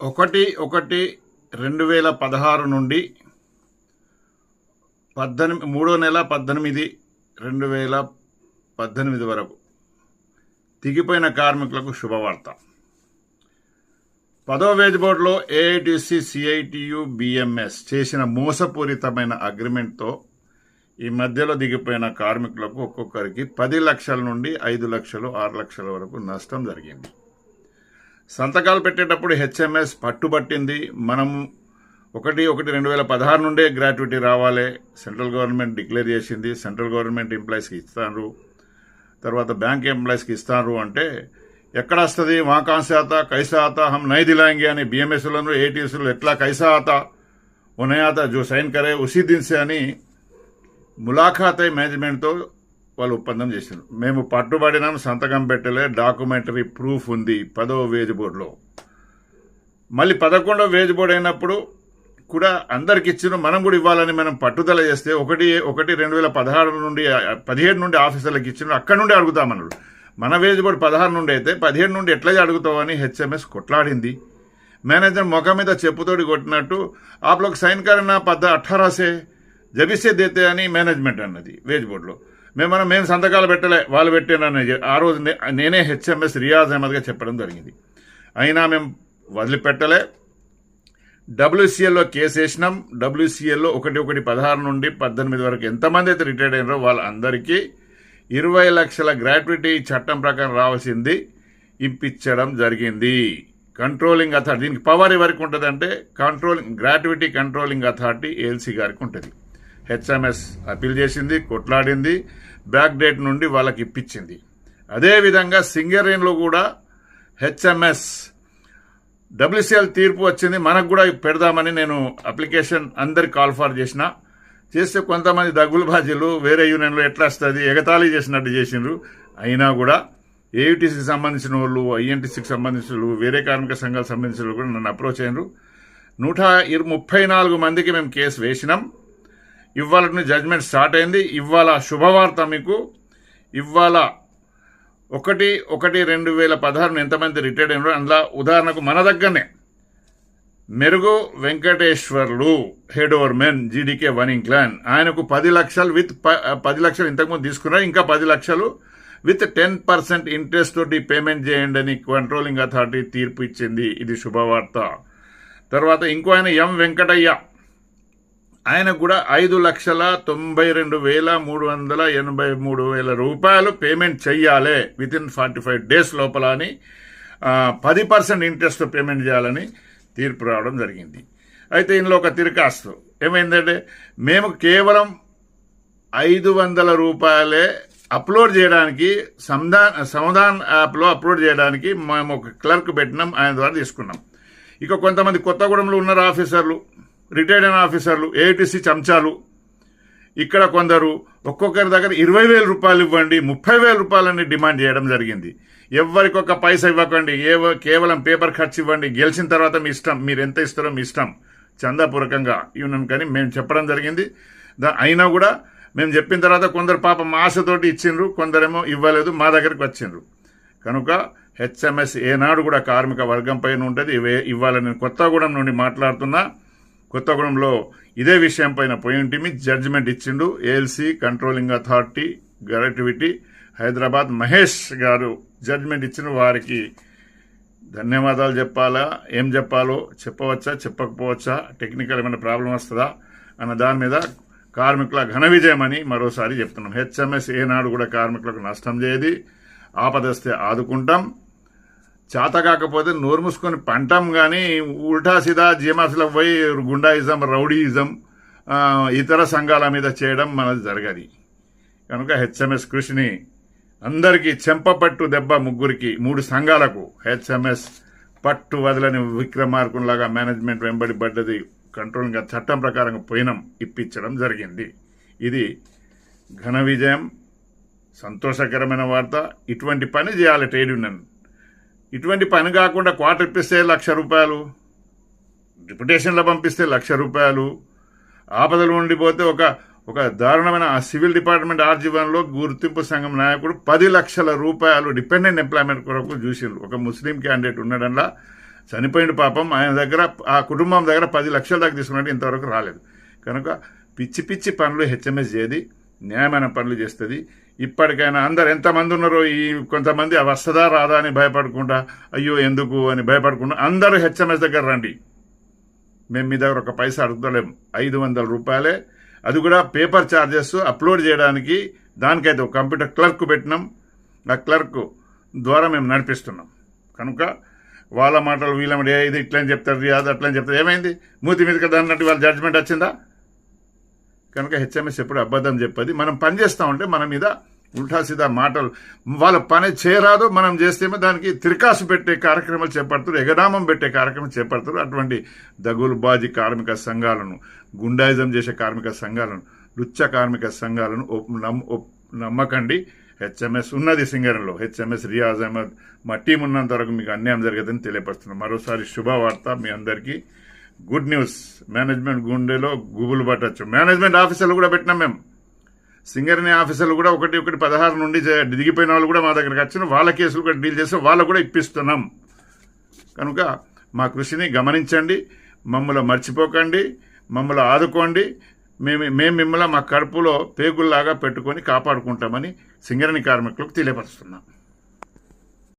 1/1/2016 నుండి 3/18/2018 వరకు తిగిపోయిన కార్మికులకు శుభవార్త. 10వ వేజ్ బోర్డులో ఏఐటీసీ, సిఐటియు, బిఎంఎస్ చేసిన మోసపూరితమైన అగ్రిమెంట్తో ఈ మధ్యలో దిగిపోయిన కార్మికులకు ఒక్కొక్కరికి 10 లక్షల నుండి 5 లక్షలు 6 లక్షల వరకు నష్టం జరిగింది. సంతకాలు పెట్టేటప్పుడు హెచ్ఎంఎస్ పట్టుబట్టింది. మనం 1/1/2016 నుండే గ్రాట్యుటీ రావాలి, సెంట్రల్ గవర్నమెంట్ డిక్లేర్ చేసింది, సెంట్రల్ గవర్నమెంట్ ఎంప్లాయీస్కి ఇస్తారు, తర్వాత బ్యాంక్ ఎంప్లాయీస్కి ఇస్తారు అంటే ఎక్కడ వస్తుంది? వా కాన్సే ఆతా, కైసా ఆతా, హమ్ నై దిలాయింగే అని బిఎంఎస్లను ఏటీఎస్లు ఎట్లా కైసా ఆతా ఉనే ఆతా జో సైన్ కరే ఉసీ దిన్ సే అని ములాఖాత్ మేనేజ్మెంట్తో వాళ్ళు ఒప్పందం చేశారు. మేము పట్టుబడినాం, సంతకం పెట్టలే, డాక్యుమెంటరీ ప్రూఫ్ ఉంది 10వ వేజ్ బోర్డులో. మళ్ళీ 11వ వేజ్ బోర్డు అయినప్పుడు కూడా అందరికి ఇచ్చిన మనం కూడా ఇవ్వాలని మనం పట్టుదల చేస్తే 1/1/2017 నుండి ఆఫీసర్లకు ఇచ్చిన అక్కడి నుండి అడుగుతామన్నాడు. మన వేజ్ బోర్డు 16 నుండి అయితే 17 నుండి ఎట్లా అడుగుతామని హెచ్ఎంఎస్ కొట్లాడింది. మేనేజర్ ముఖం మీద చెప్పుతోడి కొట్టినట్టు ఆప్లోకి సైన్ కరన్నా 18 సే జబిసే దేతే అని మేనేజ్మెంట్ అన్నది వేజ్ బోర్డులో. మేము సంతకాలు పెట్టలే, వాళ్ళు పెట్టానని ఆ రోజు నేనే హెచ్ఎంఎస్ రియాజ్ అహ్మద్గా చెప్పడం జరిగింది. అయినా మేము వదిలిపెట్టలే. డబ్ల్యూసీఎల్లో కేసు వేసినాం. డబ్ల్యూసీఎల్లో 1/1/16 నుండి 18 వరకు ఎంతమంది అయితే రిటైర్డ్ అయినారో వాళ్ళందరికీ 20 లక్షల గ్రాట్యుటీ చట్టం ప్రకారం రావాల్సింది ఇప్పించడం జరిగింది. కంట్రోలింగ్ అథారిటీ, దీనికి పవర్ ఎవరికి ఉంటుంది అంటే గ్రాట్యుటీ కంట్రోలింగ్ అథారిటీ ఏఎల్సీ గారికి ఉంటుంది. హెచ్ఎంఎస్ అప్పీల్ చేసింది, కొట్లాడింది, బ్యాక్ డేట్ నుండి వాళ్ళకి ఇప్పించింది. అదేవిధంగా సింగరేణిలో కూడా హెచ్ఎంఎస్ డబ్ల్యూసీఎల్ తీర్పు వచ్చింది, మనకు కూడా పెడదామని నేను అప్లికేషన్ అందరికి కాల్ ఫార్ చేస్తే కొంతమంది దగ్గులు బాజీలు వేరే యూనియన్లో ఎట్లా వస్తుంది ఎగతాళి చేసినట్టు చేసిండ్రు. అయినా కూడా ఏయుటీసీకి సంబంధించిన వాళ్ళు, ఐఎన్టీసీకి సంబంధించిన వాళ్ళు, వేరే కార్మిక సంఘాలకు సంబంధించిన వాళ్ళు కూడా నన్ను అప్రోచ్ అయినరు. 134 మందికి మేము కేసు వేసినాం. ఇవాళ జడ్జ్మెంట్ స్టార్ట్ అయింది. ఇవాళ శుభవార్త మీకు. ఇవాళ 1/1/2016 ఎంతమంది రిటైర్డ్ అయినారో అందులో ఉదాహరణకు మన దగ్గరనే మెరుగు Venkateswarlu head over men GDK 1 ఇంక్లాన్, ఆయనకు 10 లక్షలు విత్ 10 లక్షలు ఇంతకుముందు తీసుకున్నారు, ఇంకా 10 లక్షలు విత్ 10% ఇంట్రెస్ట్ తోటి పేమెంట్ చేయండి అని కంట్రోలింగ్ అథారిటీ తీర్పు ఇచ్చింది. ఇది శుభవార్త. తర్వాత ఇంకో ఆయన ఎం వెంకటయ్య, ఆయనకు కూడా 5,92,383 రూపాయలు పేమెంట్ చెయ్యాలి విత్ ఇన్ 45 డేస్ లోపల అని 10% ఇంట్రెస్ట్ పేమెంట్ చేయాలని తీర్పు రావడం జరిగింది. అయితే ఇందులో ఒక తిరకాస్తు ఏమైందంటే మేము కేవలం 500 రూపాయలే అప్లోడ్ చేయడానికి సమాధాన్ యాప్లో అప్లోడ్ చేయడానికి మేము ఒక క్లర్క్ పెట్టినాం, ఆయన ద్వారా తీసుకున్నాం. ఇక కొంతమంది కొత్తగూడెంలో ఉన్నారు ఆఫీసర్లు, రిటైర్డ్ అయిన ఆఫీసర్లు, ఏఐటీసీ చెంచాలు, ఇక్కడ కొందరు ఒక్కొక్కరి దగ్గర 20,000 రూపాయలు ఇవ్వండి, 30,000 రూపాయలని డిమాండ్ చేయడం జరిగింది. ఎవరికి ఒక పైసా ఇవ్వకండి, కేవలం పేపర్ ఖర్చు ఇవ్వండి, గెలిచిన తర్వాత మీ ఇష్టం, మీరు ఎంత ఇస్తారో మీ ఇష్టం, చందాపూర్వకంగా యూనియన్ కానీ మేము చెప్పడం జరిగింది. అయినా కూడా మేము చెప్పిన తర్వాత కొందరు పాపం ఆశతోటి ఇచ్చిండ్రు, కొందరేమో ఇవ్వలేదు, మా దగ్గరికి వచ్చిండ్రు. కనుక హెచ్ఎంఎస్ ఏనాడు కూడా కార్మిక వర్గం పైన ఉంటుంది. ఇవాళ నేను కొత్తగూడెం నుండి మాట్లాడుతున్నా. కొత్తగూడెంలో ఇదే విషయం పైన పోయింటిమి, జడ్జిమెంట్ ఇచ్చిండు ALC controlling authority gratuity Hyderabad Mahesh గారు జడ్జిమెంట్ ఇచ్చిన వారికి ధన్యవాదాలు చెప్పాలా, ఏం చెప్పాలో చెప్పవచ్చా చెప్పకపోవచ్చా, టెక్నికల్ ఏమైనా ప్రాబ్లం వస్తుందా అన్న దాని మీద కార్మికుల ఘన విజయమని మరోసారి చెప్తున్నాం. హెచ్ఎంఎస్ ఏనాడు కూడా కార్మికులకు నష్టం చేయది, ఆపదస్తే ఆదుకుంటాం, చేత కాకపోతే నోరు మూసుకొని పంటాం. కానీ ఉల్టా సీదా జీమాసులకు పోయి గుండాయిజం, రౌడీయిజం, ఇతర సంఘాల మీద చేయడం మనది జరగది. కనుక హెచ్ఎంఎస్ కృషిని అందరికీ చెంపపట్టు దెబ్బ 3 సంఘాలకు హెచ్ఎంఎస్ పట్టు వదలని విక్రమార్కునిలాగా మేనేజ్మెంట్ వెంబడి పడ్డది, కంట్రోలింగ్ చట్టం ప్రకారం పోయినాం, ఇప్పించడం జరిగింది. ఇది ఘన విజయం, సంతోషకరమైన వార్త. ఇటువంటి పని చేయాలి ట్రేడ్ యూనియన్. ఇటువంటి పని కాకుండా క్వార్టర్ ఇప్పిస్తే 1,00,000 రూపాయలు, డిప్యుటేషన్లో పంపిస్తే 1,00,000 రూపాయలు, ఆపదలు ఉండిపోతే ఒక దారుణమైన సివిల్ డిపార్ట్మెంట్ ఆర్జీవన్లో గుర్తింపు సంఘం నాయకుడు 10 లక్షల రూపాయలు డిపెండెంట్ ఎంప్లాయ్మెంట్ కొరకు చూసిండ్రు. ఒక ముస్లిం క్యాండిడేట్ ఉండడంలా చనిపోయిన పాపం ఆయన దగ్గర ఆ కుటుంబం దగ్గర 10 లక్షల దాకా తీసుకున్నట్టు ఇంతవరకు రాలేదు. కనుక పిచ్చి పిచ్చి పనులు హెచ్ఎంఎస్ చేయది, న్యాయమైన పనులు చేస్తుంది. ఇప్పటికైనా అందరు ఎంతమంది ఉన్నారో ఈ కొంతమంది వస్తుందా రాదా అని భయపడకుండా, అయ్యో ఎందుకు అని భయపడకుండా అందరూ హెచ్ఎంఎస్ దగ్గర రండి. మేము మీ దగ్గర ఒక పైసా అడుగుతలేము, 500 రూపాయలే. అది కూడా పేపర్ ఛార్జెస్ అప్లోడ్ చేయడానికి దానికైతే ఒక కంప్యూటర్ క్లర్క్ పెట్టినాం. ఆ క్లర్క్ ద్వారా మేము నడిపిస్తున్నాం. కనుక వాళ్ళ మాటలు వీళ్ళ ఇది ఇట్లని చెప్తారు, అది అట్లని చెప్తారు. ఏమైంది? మూతి మీద కదా అన్నట్టు వాళ్ళ జడ్జిమెంట్ వచ్చిందా? కనుక హెచ్ఎంఎస్ ఎప్పుడు అబద్ధం చెప్పది. మనం పని చేస్తూ ఉంటే మన మీద ఉల్టా సీదా మాటలు, వాళ్ళ పని చేయరాదు, మనం చేస్తేమో దానికి తిరకాసు పెట్టే కార్యక్రమాలు చేపడుతారు, ఎగనామం పెట్టే కార్యక్రమం చేపడతారు. అటువంటి దగులుబాజీ కార్మిక సంఘాలను, గుండాయిజం చేసే కార్మిక సంఘాలను, లుచ్చ కార్మిక సంఘాలను నమ్మకండి. హెచ్ఎంఎస్ ఉన్నది సింగరంలో. హెచ్ఎంఎస్ రియాజ్ అహ్మద్ మా టీం ఉన్నంత వరకు మీకు అన్యాయం జరగదని తెలియపరుస్తున్నాం. మరోసారి శుభవార్త మీ అందరికీ, గుడ్ న్యూస్. మేనేజ్మెంట్ గుండెలో గుబులు పట్టచ్చు. మేనేజ్మెంట్ ఆఫీసర్లు కూడా పెట్టినాం మేము. సింగరేణి ఆఫీసర్లు కూడా ఒకటి 16 నుండి దిగిపోయిన వాళ్ళు కూడా మా దగ్గరకు వచ్చిన వాళ్ళ కేసులు కూడా డీల్ చేసి వాళ్ళకు కూడా ఇప్పిస్తున్నాం. కనుక మా కృషిని గమనించండి, మమ్మల్ని మర్చిపోకండి, మమ్మల్ని ఆదుకోండి. మేము మిమ్మల్ని మా కడుపులో పేగుల్లాగా పెట్టుకొని కాపాడుకుంటామని సింగరేణి కార్మికులకు తెలియపరుస్తున్నాం.